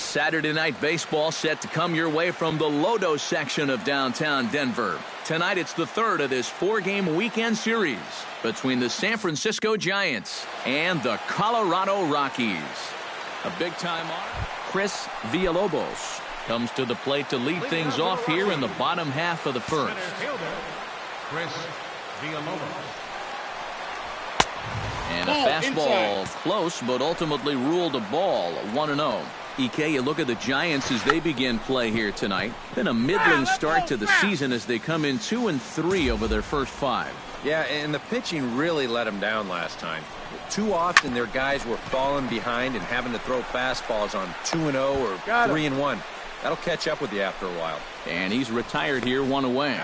Saturday night baseball set to come your way from the Lodo section of downtown Denver. Tonight it's the third of this four-game weekend series between the San Francisco Giants and the Colorado Rockies. A big-time Chris Villalobos comes to the plate to lead things off here in the bottom half of the first. Chris Villalobos. And a fastball close, but ultimately ruled a ball. 1-0. EK, you look at the Giants as they begin play here tonight. Been a middling start to the season as they come in 2-3 over their first 5. Yeah, and the pitching really let them down last time. Too often their guys were falling behind and having to throw fastballs on 2-0 or 3-1. That'll catch up with you after a while. And he's retired here, 1 away.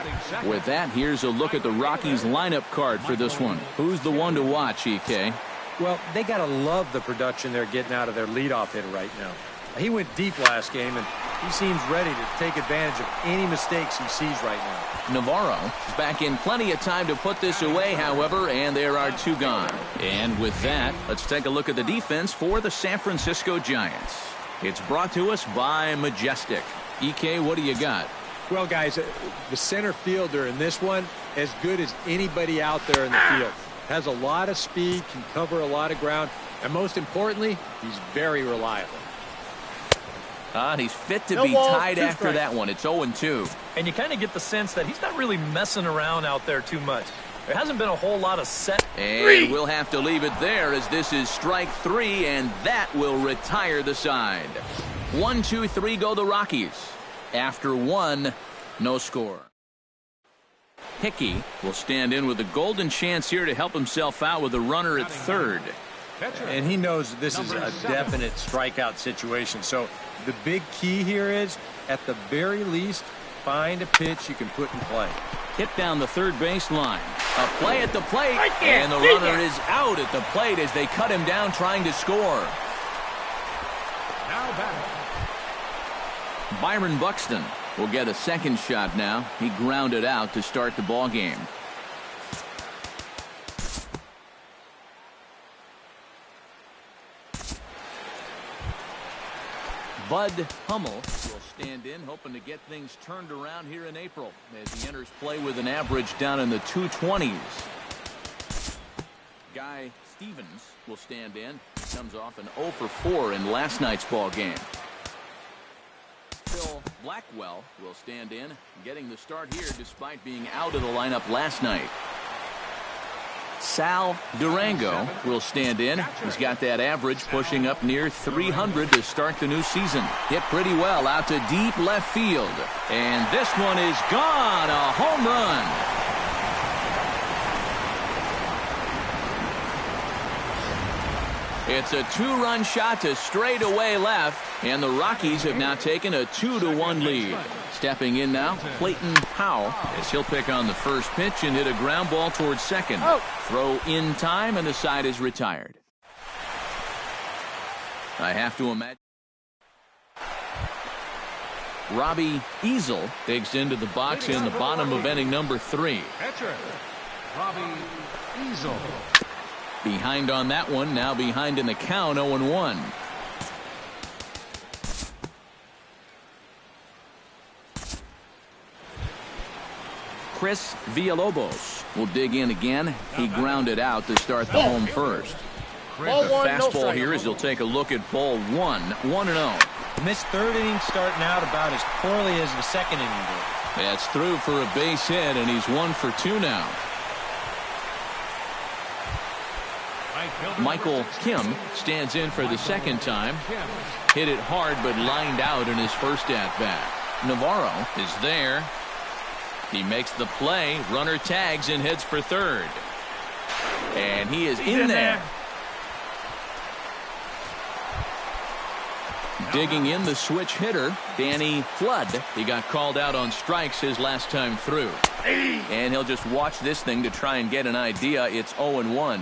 With that, here's a look at the Rockies lineup card for this one. Who's the one to watch, EK? Well, they got to love the production they're getting out of their leadoff hitter right now. He went deep last game, and he seems ready to take advantage of any mistakes he sees right now. Navarro is back in plenty of time to put this away, however, and there are 2 gone. And with that, let's take a look at the defense for the San Francisco Giants. It's brought to us by Majestic. EK, what do you got? Well, guys, the center fielder in this one, as good as anybody out there in the field. Has a lot of speed, can cover a lot of ground, and most importantly, he's very reliable. And he's fit to be tied after that one. It's 0-2. And you kind of get the sense that he's not really messing around out there too much. There hasn't been a whole lot of set. And we'll have to leave it there as this is strike 3, and that will retire the side. 1-2-3 go the Rockies. After 1, no score. Hickey will stand in with a golden chance here to help himself out with a runner at third. And he knows this is a definite strikeout situation. So the big key here is, at the very least, find a pitch you can put in play. Hit down the third base line. A play at the plate, and the runner is out at the plate as they cut him down trying to score. Now batting. Byron Buxton will get a second shot now. He grounded out to start the ball game. Bud Hummel will stand in, hoping to get things turned around here in April as he enters play with an average down in the 220s. Guy Stevens will stand in. He comes off an 0 for 4 in last night's ball game. Phil Blackwell will stand in, getting the start here despite being out of the lineup last night. Sal Durango will stand in. He's got that average pushing up near 300 to start the new season. Hit pretty well out to deep left field. And this one is gone. A home run. It's a 2-run shot to straightaway left, and the Rockies have now taken a 2-1 lead. Stepping in now, Clayton Powell, as he'll pick on the first pitch and hit a ground ball towards second. Throw in time, and the side is retired. I have to imagine Robbie Easel digs into the box in the bottom of inning number 3. Catcher, Robbie Easel. Behind on that one, now behind in the count, 0-1. Chris Villalobos will dig in again. He grounded out to start the home first. The fastball here as he'll take a look at ball 1, 1-0. And this third inning starting out about as poorly as the second inning did. That's through for a base hit, and he's 1 for 2 now. Michael Kim stands in for the second time. Hit it hard but lined out in his first at-bat. Navarro is there. He makes the play. Runner tags and heads for third. And he is in there. Digging in the switch hitter, Danny Flood. He got called out on strikes his last time through. And he'll just watch this thing to try and get an idea. It's 0-1.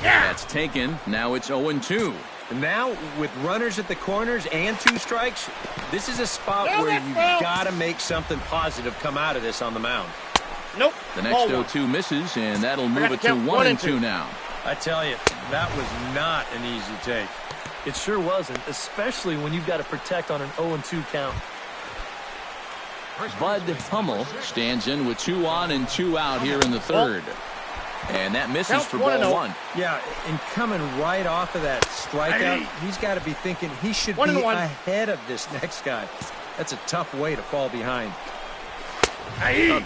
That's taken. Now it's 0-2. And now, with runners at the corners and 2 strikes, this is a spot where you've got to make something positive come out of this on the mound. Nope. The next 0-2 misses, and that'll move it to 1-2 now. I tell you, that was not an easy take. It sure wasn't, especially when you've got to protect on an 0-2 count. Bud Hummel stands in with 2 on and 2 out here in the third. And that misses for ball 1. Yeah, and coming right off of that strikeout, he's got to be thinking he should be ahead of this next guy. That's a tough way to fall behind.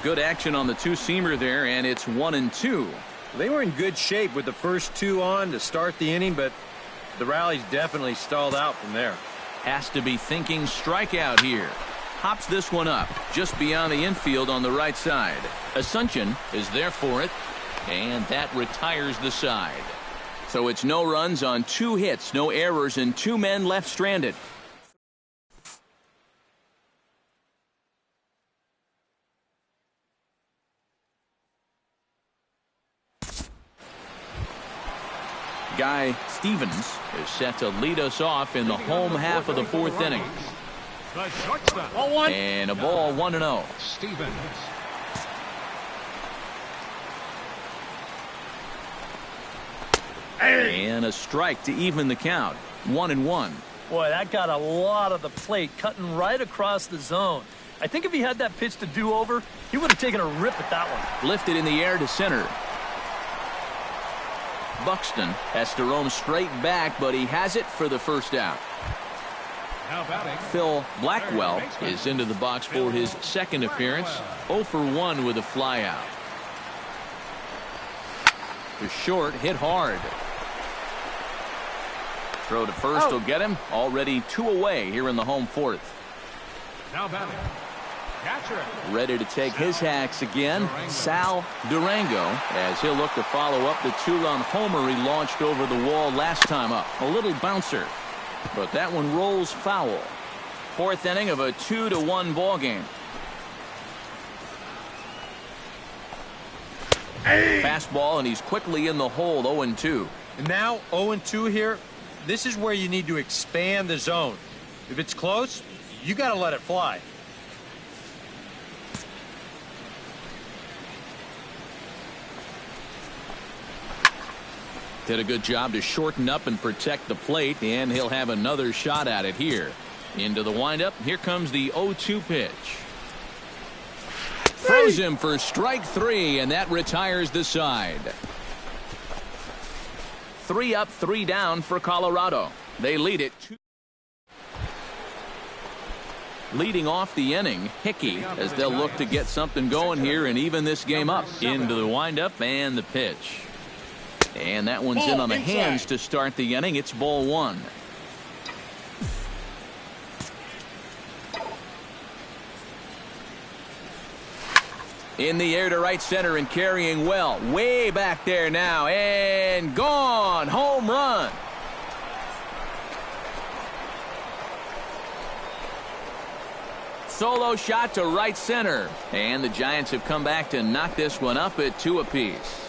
Good action on the two-seamer there, and it's 1-2. They were in good shape with the first 2 on to start the inning, but the rally's definitely stalled out from there. Has to be thinking strikeout here. Hops this one up just beyond the infield on the right side. Asuncion is there for it, and that retires the side. So it's no runs on 2 hits, no errors, and 2 men left stranded. Guy Stevens is set to lead us off in the home half of the 4th inning. And a ball 1-0. Stevens. And a strike to even the count. 1-1. Boy, that got a lot of the plate, cutting right across the zone. I think if he had that pitch to do over, he would have taken a rip at that one. Lifted in the air to center. Buxton has to roam straight back, but he has it for the first out. Phil Blackwell is into the box for his second appearance. 0 for 1 with a flyout. To short, hit hard. Throw to first will get him. Already 2 away here in the home 4th. Now batting. Catcher. Ready to take his hacks again, Sal Durango, as he'll look to follow up the 2-run homer he launched over the wall last time up. A little bouncer, but that one rolls foul. 4th inning of a 2-1 ball game. Fastball, and he's quickly in the hole. 0-2. And now 0-2 here. This is where you need to expand the zone. If it's close, you got to let it fly. Did a good job to shorten up and protect the plate, and he'll have another shot at it here. Into the windup. Here comes the 0-2 pitch. Throws him for strike 3, and that retires the side. 3 up, 3 down for Colorado. They lead it 2. Leading off the inning, Hickey, as they'll look to get something going here and even this game up. Into the windup and the pitch. And that one's in on the hands to start the inning. It's ball 1. In the air to right center and carrying well. Way back there now. And gone. Home run. Solo shot to right center. And the Giants have come back to knock this one up at 2 apiece.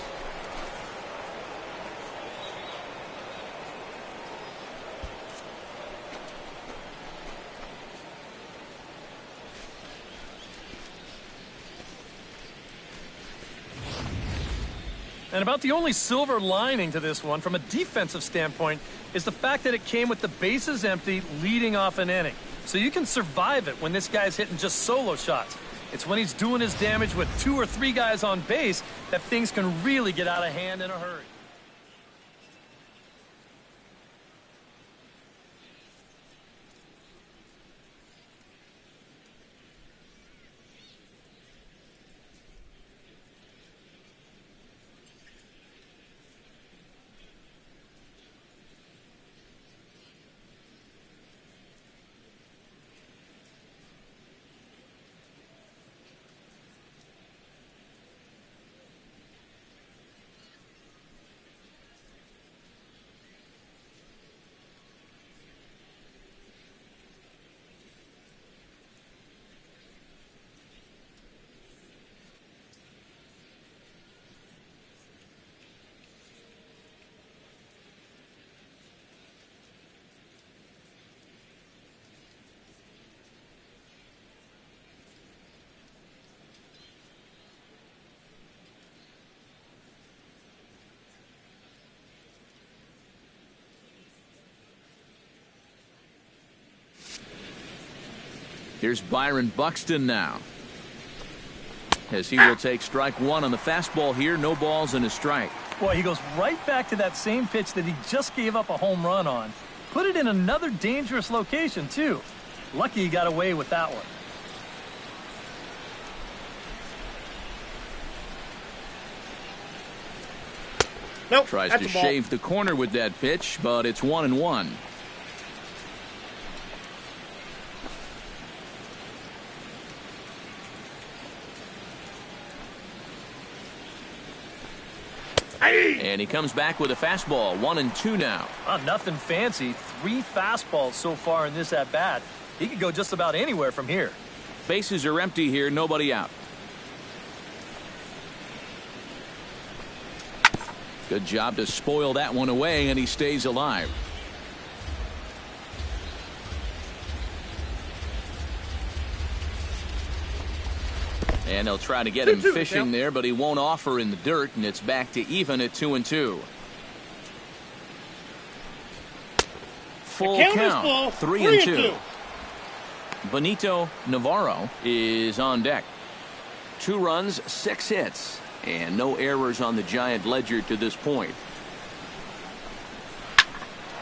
And about the only silver lining to this one from a defensive standpoint is the fact that it came with the bases empty leading off an inning. So you can survive it when this guy's hitting just solo shots. It's when he's doing his damage with 2 or 3 guys on base that things can really get out of hand in a hurry. Here's Byron Buxton now, as he will take strike one on the fastball here. No balls and a strike. Boy, he goes right back to that same pitch that he just gave up a home run on. Put it in another dangerous location, too. Lucky he got away with that one. Nope. Tries to shave the corner with that pitch, but it's 1-1. And he comes back with a fastball. 1-2 now. Nothing fancy. 3 fastballs so far in this at-bat. He could go just about anywhere from here. Bases are empty here. Nobody out. Good job to spoil that one away, and he stays alive. And they'll try to get him fishing there, but he won't offer in the dirt, and it's back to even at 2-2. Full count, 3-2. Benito Navarro is on deck. 2 runs, 6 hits, and no errors on the Giant ledger to this point.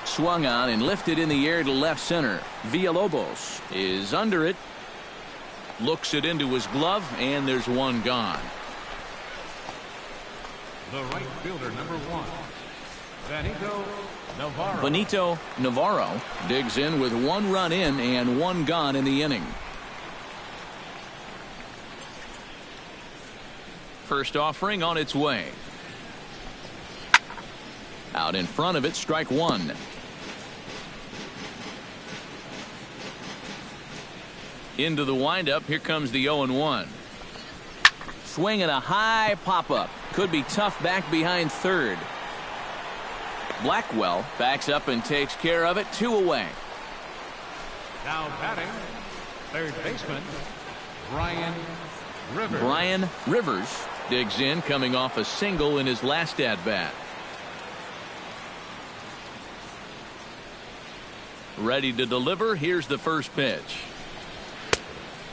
Swung on and lifted in the air to left center. Villalobos is under it. Looks it into his glove, and there's one gone. The right fielder, number 1, Benito Navarro. Benito Navarro digs in with 1 run in and 1 gone in the inning. First offering on its way. Out in front of it, strike 1. Into the windup. Here comes the 0-1. Swinging a high pop-up. Could be tough back behind third. Blackwell backs up and takes care of it. 2 away. Now batting, third baseman, Brian Rivers. Brian Rivers digs in, coming off a single in his last at-bat. Ready to deliver. Here's the first pitch.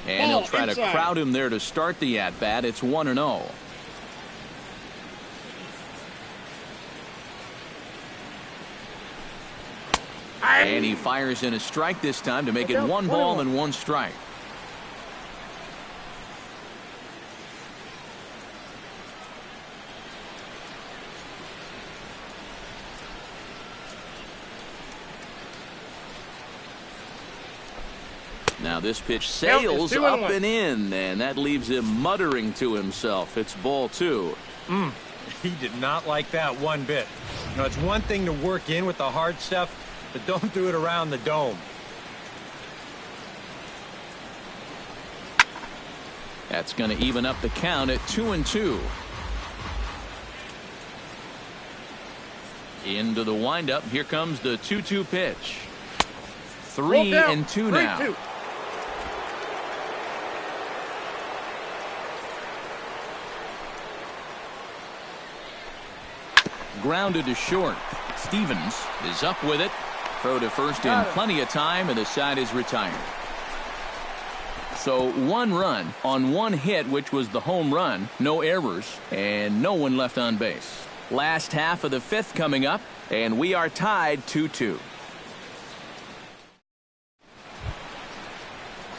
And he'll try to crowd him there to start the at-bat. It's 1-0. And he fires in a strike this time to make it 1 ball and 1 strike. Now this pitch sails up and in, and that leaves him muttering to himself. It's ball 2. He did not like that one bit. You know, it's one thing to work in with the hard stuff, but don't do it around the dome. That's going to even up the count at 2-2. Into the windup. Here comes the 2-2 pitch. 3-2 now. Grounded to short. Stevens is up with it. Throw to first in plenty of time, and the side is retired. So 1 run on 1 hit, which was the home run. No errors, and no one left on base. Last half of the 5th coming up, and we are tied 2-2.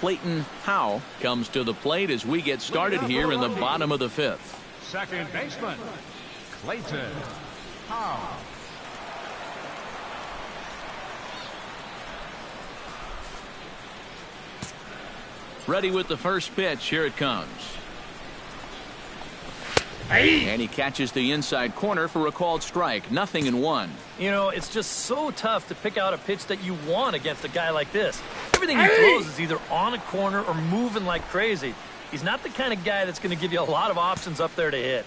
Clayton Howe comes to the plate as we get started here in the bottom of the 5th. Second baseman, Clayton Howe. Ready with the first pitch. Here it comes. And he catches the inside corner for a called strike. 0-1. You know, it's just so tough to pick out a pitch that you want against a guy like this. Everything he throws is either on a corner or moving like crazy. He's not the kind of guy that's going to give you a lot of options up there to hit.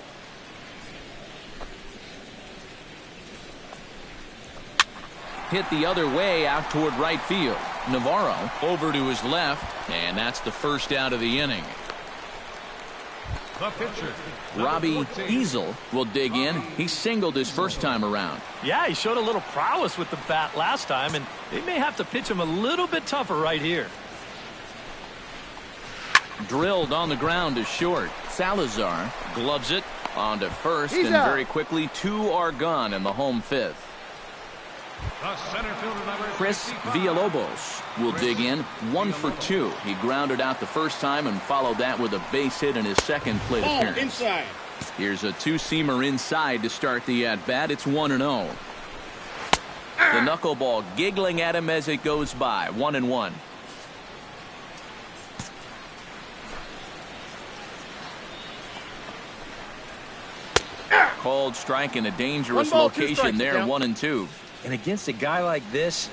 Hit the other way out toward right field. Navarro over to his left, and that's the first out of the inning. The pitcher, Robbie Easel will dig in. He singled his first time around. Yeah, he showed a little prowess with the bat last time, and they may have to pitch him a little bit tougher right here. Drilled on the ground to short. Salazar gloves it on to first, and very quickly 2 are gone in the home 5th. The center fielder, number Chris 55. Villalobos will dig in 1 for 2. He grounded out the first time and followed that with a base hit in his second plate appearance. Inside. Here's a 2-seamer inside to start the at-bat. It's 1-0. The knuckleball giggling at him as it goes by. 1-1. Called strike in a dangerous location there. 1-2. And against a guy like this,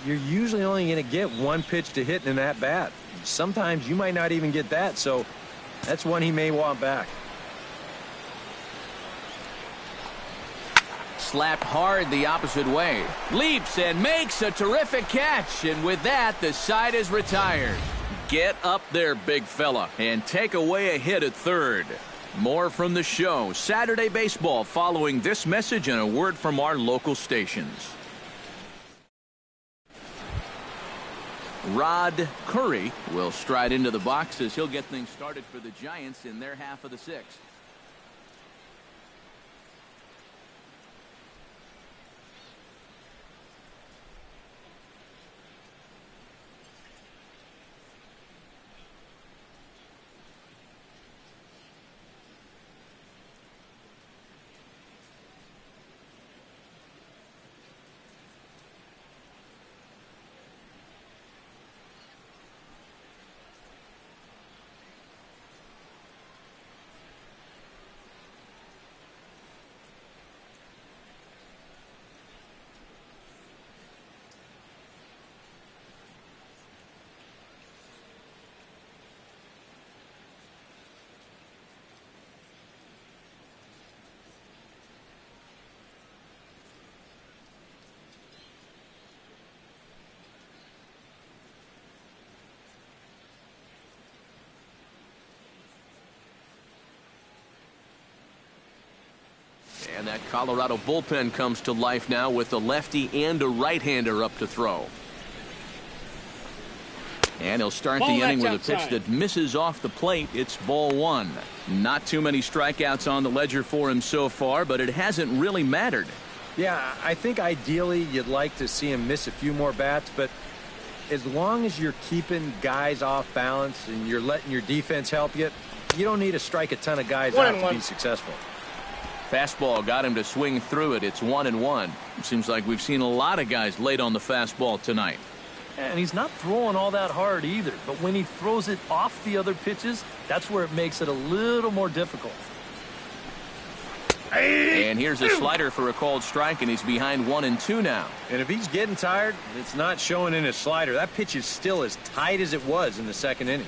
you're usually only going to get 1 pitch to hit in that bat. Sometimes you might not even get that, so that's one he may want back. Slapped hard the opposite way. Leaps and makes a terrific catch. And with that, the side is retired. Get up there, big fella, and take away a hit at third. More from the show. Saturday Baseball following this message and a word from our local stations. Rod Curry will stride into the box as he'll get things started for the Giants in their half of the 6th. And that Colorado bullpen comes to life now with a lefty and a right-hander up to throw. And he'll start the inning with a pitch that misses off the plate. It's ball 1. Not too many strikeouts on the ledger for him so far, but it hasn't really mattered. Yeah, I think ideally you'd like to see him miss a few more bats, but as long as you're keeping guys off balance and you're letting your defense help you, you don't need to strike a ton of guys out to be successful. Fastball got him to swing through it. It's 1-1. It seems like we've seen a lot of guys late on the fastball tonight. And he's not throwing all that hard either. But when he throws it off the other pitches, that's where it makes it a little more difficult. And here's a slider for a called strike, and he's behind 1-2 now. And if he's getting tired, it's not showing in his slider. That pitch is still as tight as it was in the second inning.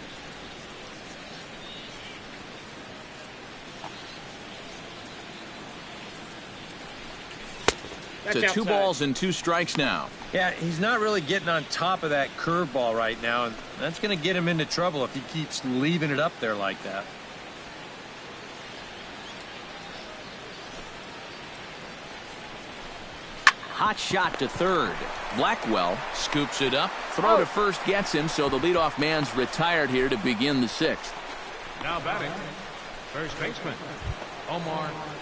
To 2 balls and 2 strikes now. Yeah, he's not really getting on top of that curveball right now, and that's going to get him into trouble if he keeps leaving it up there like that. Hot shot to third. Blackwell scoops it up. Throw to first gets him, so the leadoff man's retired here to begin the 6th. Now batting, first baseman,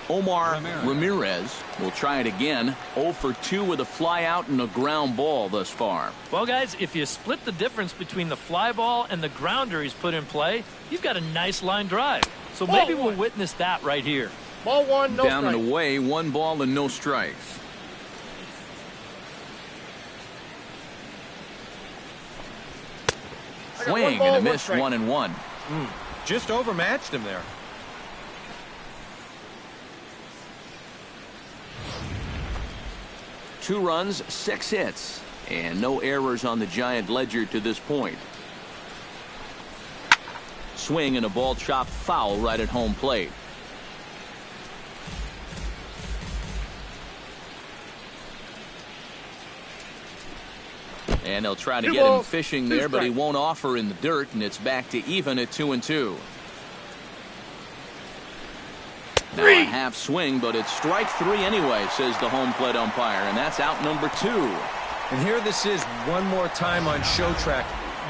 Omar Ramirez will try it again. 0 for 2 with a fly out and a ground ball thus far. Well, guys, if you split the difference between the fly ball and the grounder he's put in play, you've got a nice line drive. So maybe we'll witness that right here. Ball 1, no Down strike. and away, 1 ball and no strikes. Swing and a miss, 1-1. Just overmatched him there. Two runs, 6 hits, and no errors on the Giant ledger to this point. Swing and a ball chopped foul right at home plate. And they'll try to get him fishing there, but he won't offer in the dirt, and it's back to even at 2-2. Now a half swing, but it's strike 3 anyway, says the home plate umpire, and that's out number 2. And here this is one more time on show track.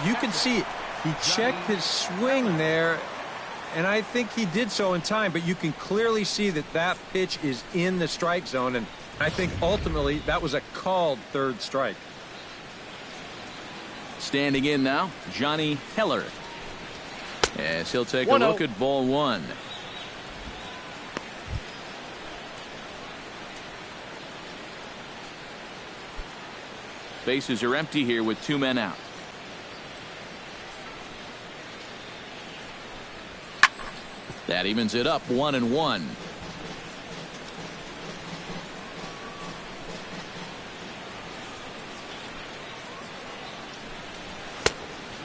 You can see He checked his swing there, and I think he did so in time, but you can clearly see that that pitch is in the strike zone, and I think ultimately that was a called third strike. Standing in now, Johnny Heller. As he'll take a look at ball one. Bases are empty here with 2 men out. That evens it up 1-1.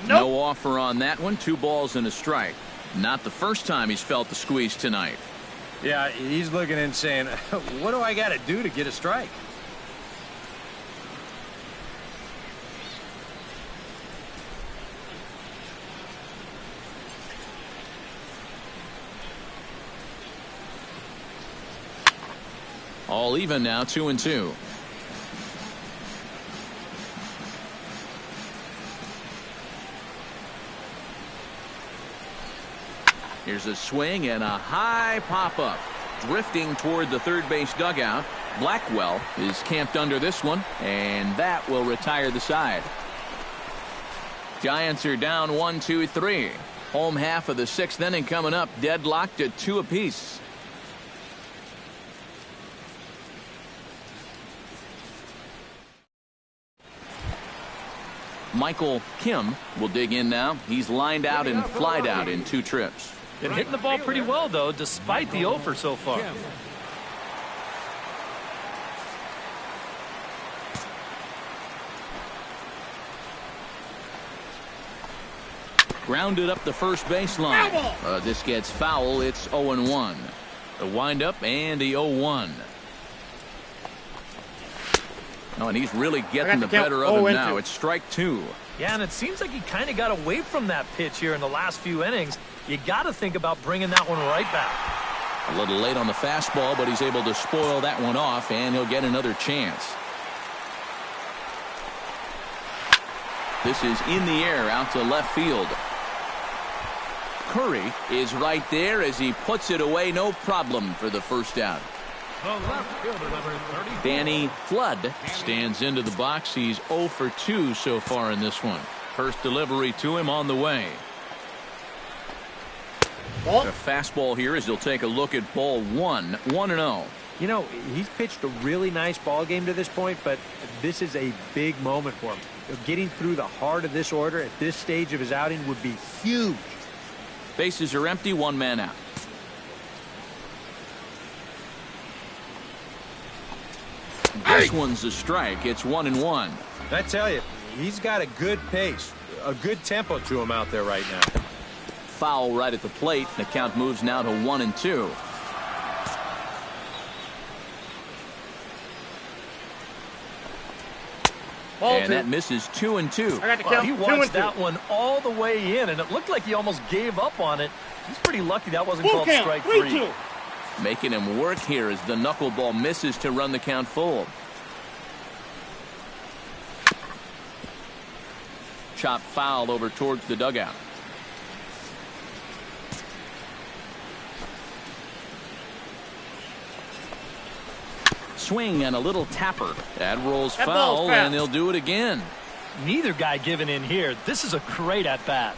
No offer on that one. 2 balls and a strike. Not the first time he's felt the squeeze tonight. Yeah, he's looking and saying, what do I got to do to get a strike? All even now, 2-2. Here's a swing and a high pop-up. Drifting toward the third base dugout. Blackwell is camped under this one, and that will retire the side. Giants are down 1-2-3. Home half of the 6th inning coming up, deadlocked at 2 apiece. Michael Kim will dig in now. He's lined out and flied out in 2 trips. Been hitting the ball pretty well, though, despite the offer so far. Grounded up the first baseline. This gets foul. It's 0-1. The windup and the 0-1. Oh, and he's really getting the better of him now. It's strike 2. Yeah, and it seems like he kind of got away from that pitch here in the last few innings. You got to think about bringing that one right back. A little late on the fastball, but he's able to spoil that one off, and he'll get another chance. This is in the air out to left field. Curry is right there as he puts it away, no problem for the first out. The left fielder, number 30. Danny Flood stands into the box. He's 0 for 2 so far in this one. First delivery to him on the way. The fastball here as he'll take a look at ball 1, 1-0. You know, he's pitched a really nice ball game to this point, but this is a big moment for him. Getting through the heart of this order at this stage of his outing would be huge. Bases are empty, 1 man out. This one's a strike. It's 1-1. I tell you, he's got a good pace, a good tempo to him out there right now. Foul right at the plate. The count moves now to 1-2. And that misses 2-2. Well, he watched that one all the way in, and it looked like he almost gave up on it. He's pretty lucky that wasn't called strike 3. Making him work here as the knuckleball misses to run the count full. Chop foul over towards the dugout. Swing and a little tapper. That rolls foul, and he'll do it again. Neither guy giving in here. This is a great at-bat.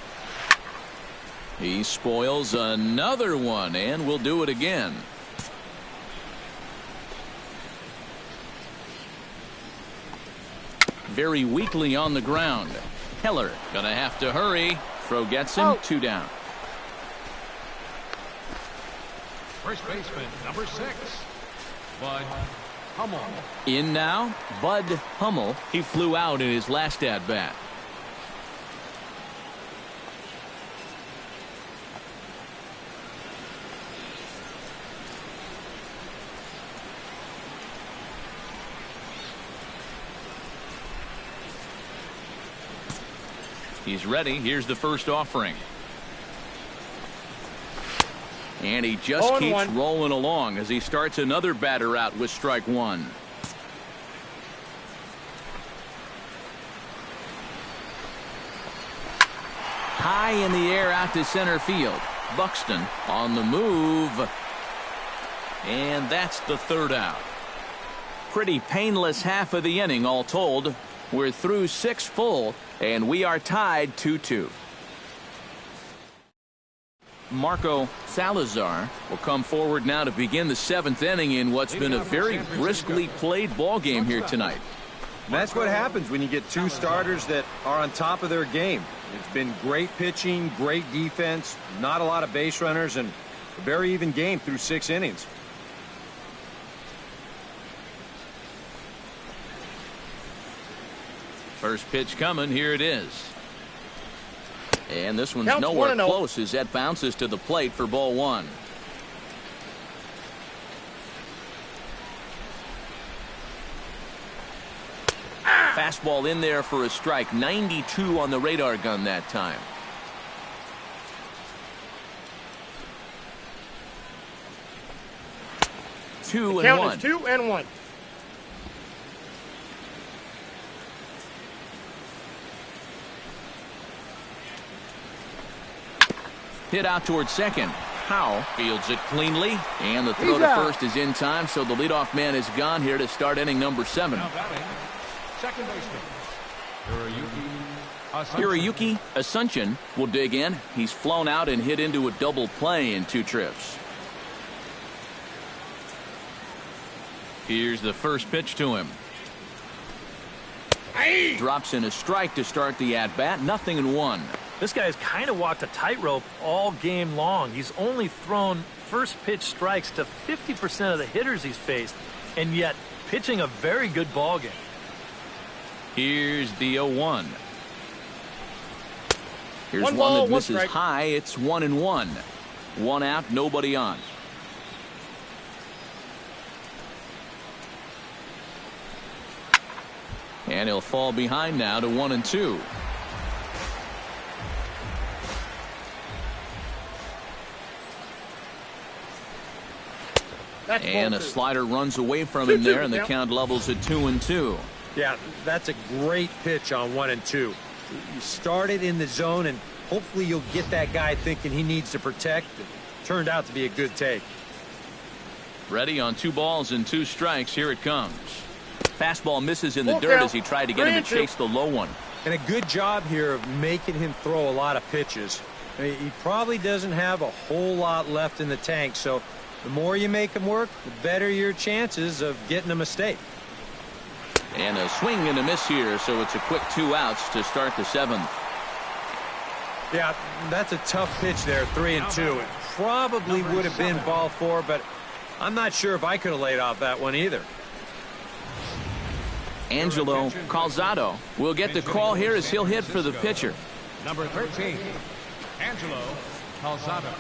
He spoils another one, and will do it again. Very weakly on the ground. Heller gonna have to hurry. Throw gets him. 2 down. First baseman, number 6. Bud Hummel. In now, Bud Hummel. He flew out in his last at-bat. He's ready. Here's the first offering. And he just keeps rolling along as he starts another batter out with strike 1. High in the air out to center field. Buxton on the move. And that's the third out. Pretty painless half of the inning all told. We're through 6 full, and we are tied 2-2. Marco Salazar will come forward now to begin the 7th inning in what's been a very briskly played ball game here tonight. And that's what happens when you get two starters that are on top of their game. It's been great pitching, great defense, not a lot of base runners, and a very even game through 6 innings. First pitch coming. Here it is. And this one's nowhere close as that bounces to the plate for ball 1. Fastball in there for a strike. 92 on the radar gun that time. Two and one. 2-1. Hit out towards second. Howe fields it cleanly, and the throw to first is in time, so the leadoff man is gone here to start inning number 7. Now batting, second baseman, Hiroyuki Asuncion will dig in. He's flown out and hit into a double play in 2 trips. Here's the first pitch to him. Drops in a strike to start the at-bat. 0-1. This guy's kind of walked a tightrope all game long. He's only thrown first pitch strikes to 50% of the hitters he's faced, and yet pitching a very good ball game. Here's the 0-1. Here's One one ball, that misses one strike. high. It's 1-1. 1 out, nobody on. And he'll fall behind now to 1-2. And a slider runs away from him there, and the count levels at 2-2. Yeah, that's a great pitch on 1-2. You start it in the zone, and hopefully you'll get that guy thinking he needs to protect. It turned out to be a good take. Ready on 2 balls and 2 strikes. Here it comes. Fastball misses in the dirt as he tried to get him to chase the low one. And a good job here of making him throw a lot of pitches. I mean, he probably doesn't have a whole lot left in the tank, so the more you make him work, the better your chances of getting a mistake. And a swing and a miss here, so it's a quick 2 outs to start the 7th. Yeah, that's a tough pitch there, 3-2. It probably would have been ball 4, but I'm not sure if I could have laid off that one either. Angelo Calzado will get the call here as he'll hit for the pitcher. number 13, Angelo Calzado.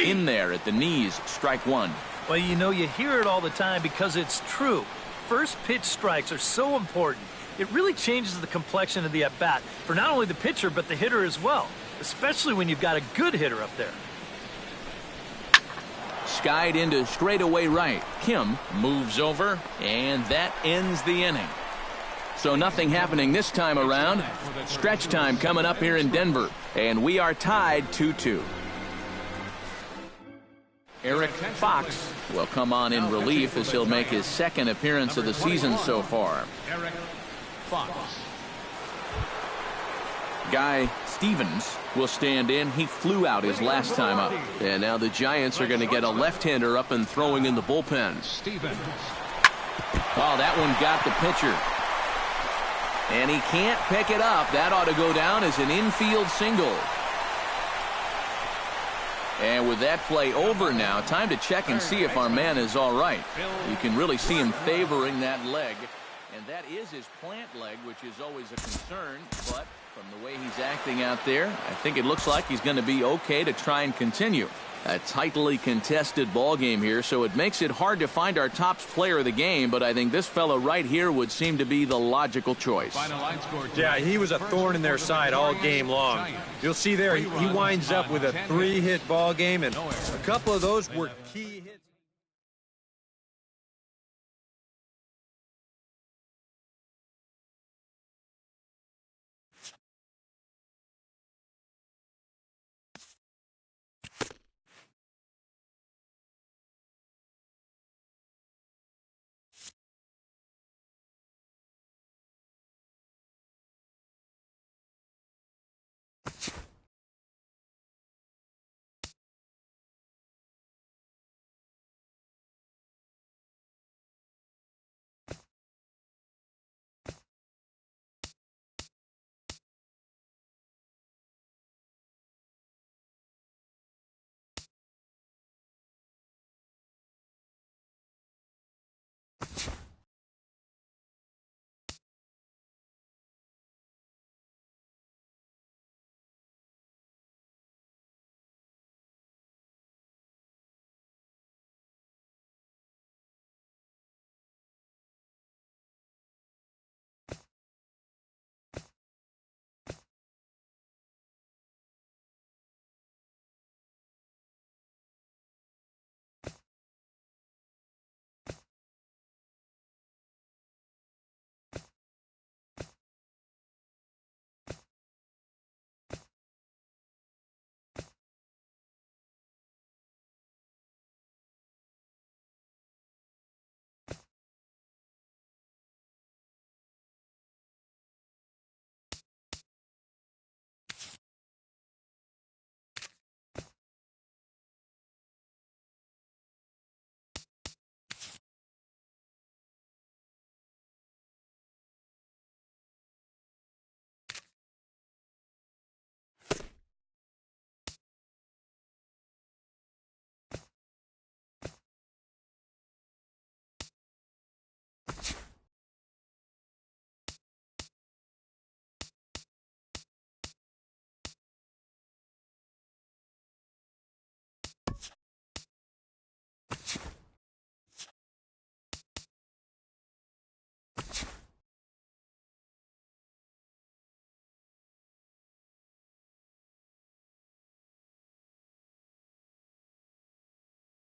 In there at the knees, strike 1. Well, you know, you hear it all the time because it's true. First pitch strikes are so important. It really changes the complexion of the at-bat for not only the pitcher but the hitter as well, especially when you've got a good hitter up there. Skied into straightaway right. Kim moves over, and that ends the inning. So nothing happening this time around. Stretch time coming up here in Denver, and we are tied 2-2. Eric Fox will come on in relief as he'll make his 2nd appearance of the season so far. Eric Fox. Guy Stevens will stand in. He flew out his last time up. And now the Giants are going to get a left-hander up and throwing in the bullpen. Stevens. Oh, that one got the pitcher. And he can't pick it up. That ought to go down as an infield single. And with that play over now, time to check and see if our man is all right. You can really see him favoring that leg. And that is his plant leg, which is always a concern. But from the way he's acting out there, I think it looks like he's going to be okay to try and continue. A tightly contested ball game here, so it makes it hard to find our top player of the game, but I think this fellow right here would seem to be the logical choice. Yeah, he was a thorn in their side all game long. You'll see there, he winds up with a 3-hit ball game, and a couple of those were key hits.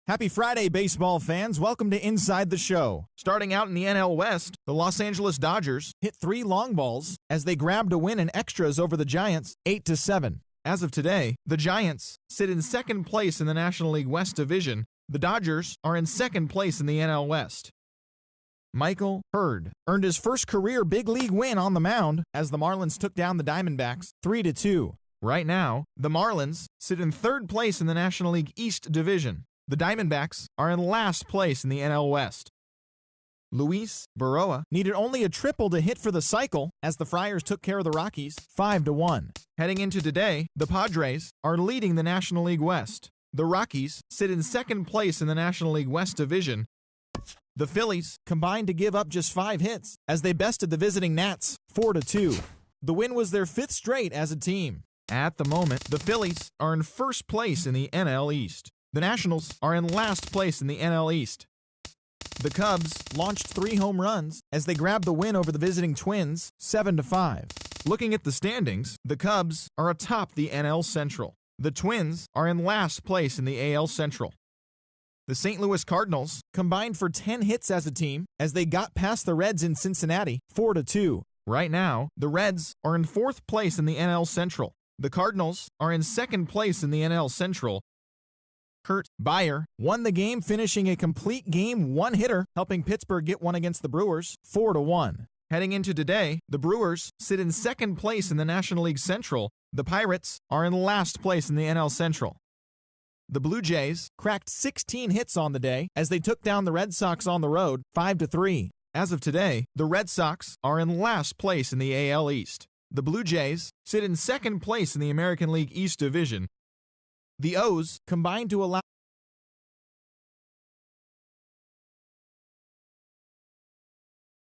Happy Friday, baseball fans. Welcome to Inside the Show. Starting out in the NL West, the Los Angeles Dodgers hit 3 long balls as they grabbed a win in extras over the Giants, 8-7. As of today, the Giants sit in second place in the National League West Division. The Dodgers are in second place in the NL West. Michael Hurd earned his first career big league win on the mound as the Marlins took down the Diamondbacks 3-2. Right now, the Marlins sit in third place in the National League East Division. The Diamondbacks are in last place in the NL West. Luis Berroa needed only a triple to hit for the cycle as the Friars took care of the Rockies 5-1. Heading into today, the Padres are leading the National League West. The Rockies sit in second place in the National League West Division. The Phillies combined to give up just 5 hits as they bested the visiting Nats 4-2. The win was their 5th straight as a team. At the moment, the Phillies are in first place in the NL East. The Nationals are in last place in the NL East. The Cubs launched 3 home runs as they grabbed the win over the visiting Twins 7-5. Looking at the standings, the Cubs are atop the NL Central. The Twins are in last place in the AL Central. The St. Louis Cardinals combined for 10 hits as a team as they got past the Reds in Cincinnati 4-2. Right now, the Reds are in 4th place in the NL Central. The Cardinals are in 2nd place in the NL Central. Kurt Beyer won the game, finishing a complete game 1-hitter, helping Pittsburgh get one against the Brewers 4-1. Heading into today, the Brewers sit in 2nd place in the National League Central. The Pirates are in last place in the NL Central. The Blue Jays cracked 16 hits on the day as they took down the Red Sox on the road 5-3. As of today, the Red Sox are in last place in the AL East. The Blue Jays sit in 2nd place in the American League East Division. The O's combined to allow